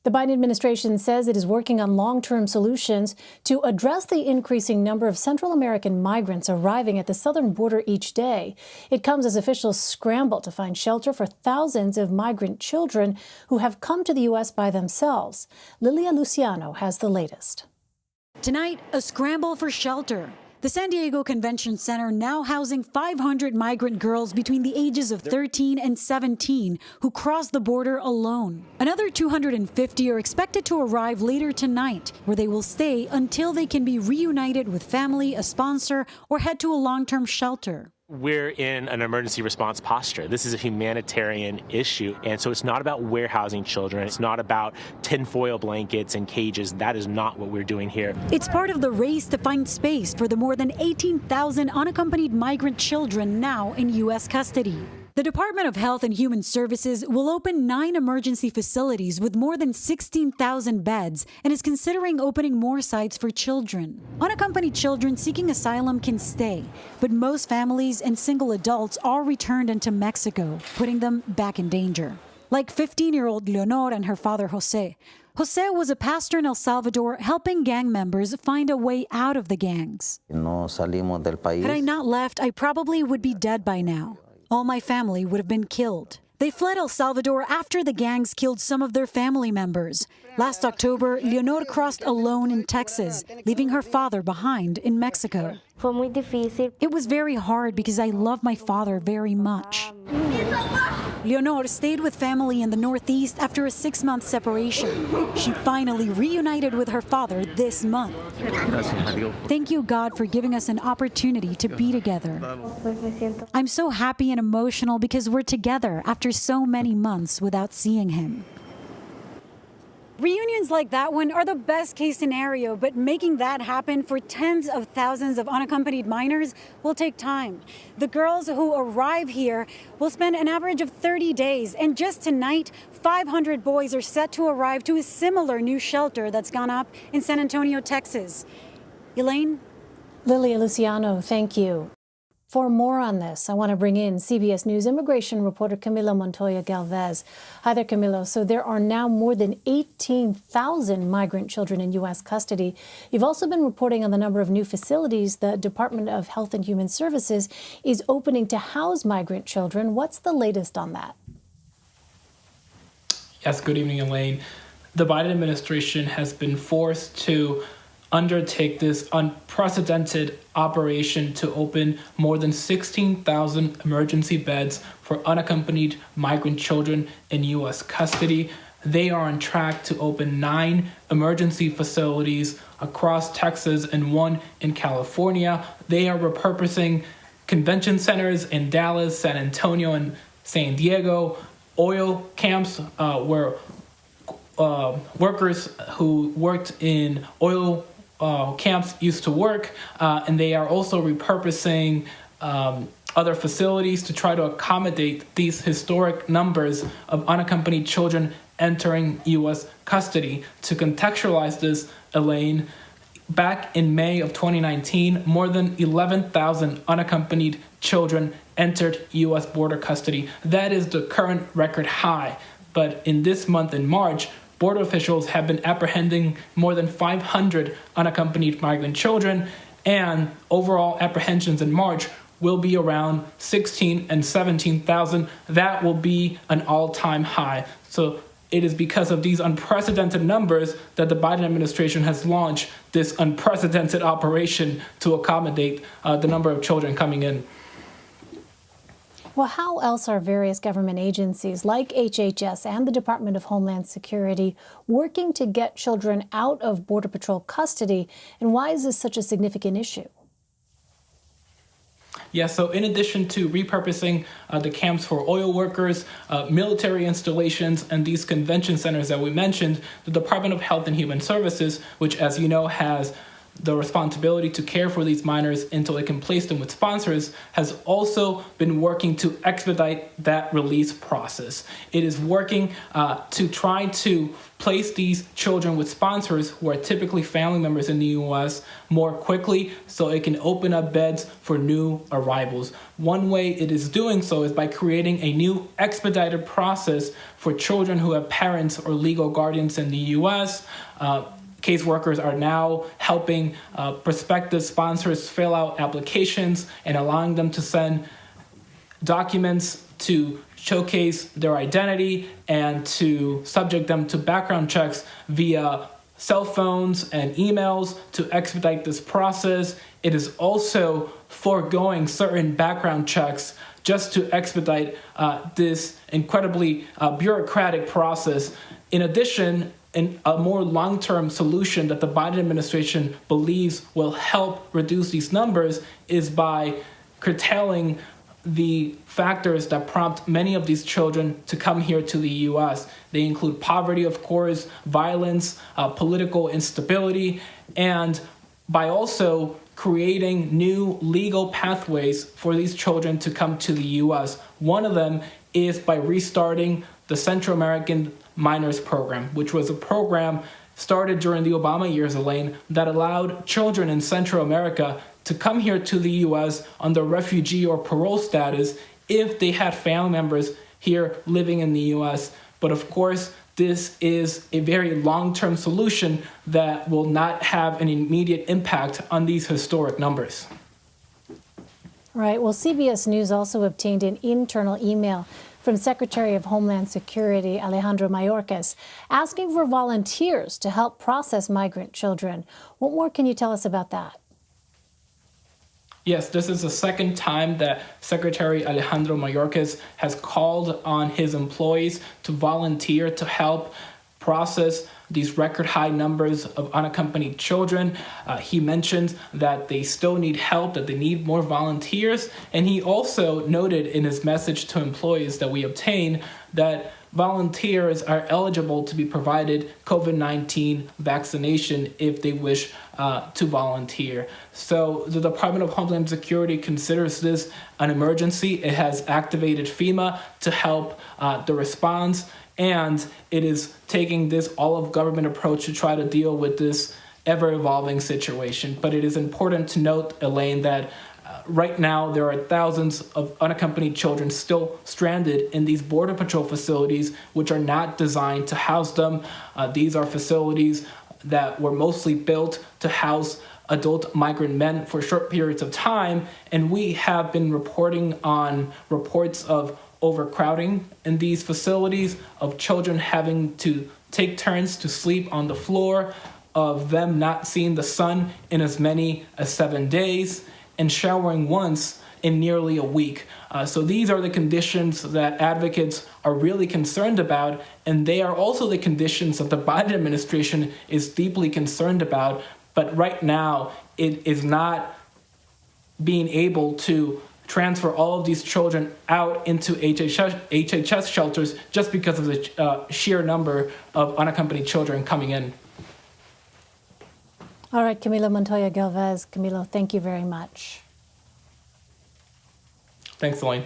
The Biden administration says it is working on long-term solutions to address the increasing number of Central American migrants arriving at the southern border each day. It comes as officials scramble to find shelter for thousands of migrant children who have come to the U.S. by themselves. Lilia Luciano has the latest. Tonight, a scramble for shelter. The San Diego Convention Center now housing 500 migrant girls between the ages of 13 and 17 who cross the border alone. Another 250 are expected to arrive later tonight, where they will stay until they can be reunited with family, a sponsor, or head to a long-term shelter. We're in an emergency response posture. This is a humanitarian issue, and so it's not about warehousing children. It's not about tinfoil blankets and cages. That is not what we're doing here. It's part of the race to find space for the more than 18,000 unaccompanied migrant children now in U.S. custody. The Department of Health and Human Services will open 9 emergency facilities with more than 16,000 beds and is considering opening more sites for children. Unaccompanied children seeking asylum can stay, but most families and single adults are returned into Mexico, putting them back in danger. Like 15-year-old Leonor and her father Jose. Jose was a pastor in El Salvador helping gang members find a way out of the gangs. Had I not left, I probably would be dead by now. All my family would have been killed. They fled El Salvador after the gangs killed some of their family members. Last October, Leonor crossed alone in Texas, leaving her father behind in Mexico. It was very hard because I love my father very much. Leonor stayed with family in the Northeast after a 6-month separation. She finally reunited with her father this month. Thank you, God, for giving us an opportunity to be together. I'm so happy and emotional because we're together after so many months without seeing him. Reunions like that one are the best case scenario, but making that happen for tens of thousands of unaccompanied minors will take time. The girls who arrive here will spend an average of 30 days, and just tonight, 500 boys are set to arrive to a similar new shelter that's gone up in San Antonio, Texas. Elaine? Lilia Luciano, thank you. For more on this, I want to bring in CBS News immigration reporter Camilo Montoya-Galvez. Hi there, Camilo. So there are now more than 18,000 migrant children in U.S. custody. You've also been reporting on the number of new facilities the Department of Health and Human Services is opening to house migrant children. What's the latest on that? Yes, good evening, Elaine. The Biden administration has been forced to undertake this unprecedented operation to open more than 16,000 emergency beds for unaccompanied migrant children in U.S. custody. They are on track to open 9 emergency facilities across Texas and 1 in California. They are repurposing convention centers in Dallas, San Antonio, and San Diego, oil camps where workers who worked in oil camps used to work, and they are also repurposing other facilities to try to accommodate these historic numbers of unaccompanied children entering U.S. custody. To contextualize this, Elaine, back in May of 2019, more than 11,000 unaccompanied children entered U.S. border custody. That is the current record high. But in this month, in March, border officials have been apprehending more than 500 unaccompanied migrant children, and overall apprehensions in March will be around 16 and 17,000. That will be an all-time high. So it is because of these unprecedented numbers that the Biden administration has launched this unprecedented operation to accommodate the number of children coming in. Well, how else are various government agencies like HHS and the Department of Homeland Security working to get children out of Border Patrol custody? And why is this such a significant issue? Yeah, so in addition to repurposing the camps for oil workers, military installations, and these convention centers that we mentioned, the Department of Health and Human Services, which, as you know, has the responsibility to care for these minors until they can place them with sponsors, has also been working to expedite that release process. It is working to try to place these children with sponsors who are typically family members in the U.S. more quickly so it can open up beds for new arrivals. One way it is doing so is by creating a new expedited process for children who have parents or legal guardians in the U.S. Caseworkers are now helping prospective sponsors fill out applications and allowing them to send documents to showcase their identity and to subject them to background checks via cell phones and emails to expedite this process. It is also foregoing certain background checks just to expedite this incredibly bureaucratic process. In addition, a more long-term solution that the Biden administration believes will help reduce these numbers is by curtailing the factors that prompt many of these children to come here to the U.S. They include poverty, of course, violence, political instability, and by also creating new legal pathways for these children to come to the U.S. One of them is by restarting the Central American Minors Program, which was a program started during the Obama years, Elaine, that allowed children in Central America to come here to the U.S. under refugee or parole status if they had family members here living in the U.S. But of course, this is a very long-term solution that will not have an immediate impact on these historic numbers. Right. Well, CBS News also obtained an internal email from Secretary of Homeland Security Alejandro Mayorkas asking for volunteers to help process migrant children. What more can you tell us about that? Yes, this is the second time that Secretary Alejandro Mayorkas has called on his employees to volunteer to help process these record high numbers of unaccompanied children. He mentioned that they still need help, that they need more volunteers. And he also noted in his message to employees that we obtained that volunteers are eligible to be provided COVID-19 vaccination if they wish to volunteer. So the Department of Homeland Security considers this an emergency. It has activated FEMA to help the response, and it is taking this all-of-government approach to try to deal with this ever-evolving situation. But it is important to note, Elaine, that right now there are thousands of unaccompanied children still stranded in these Border Patrol facilities, which are not designed to house them. These are facilities that were mostly built to house adult migrant men for short periods of time, and we have been reporting on reports of overcrowding in these facilities, of children having to take turns to sleep on the floor, of them not seeing the sun in as many as 7 days, and showering once in nearly a week. So these are the conditions that advocates are really concerned about, and they are also the conditions that the Biden administration is deeply concerned about. But right now, it is not being able to transfer all of these children out into HHS shelters just because of the sheer number of unaccompanied children coming in. All right, Camilo Montoya-Galvez. Camilo, thank you very much. Thanks, Elaine.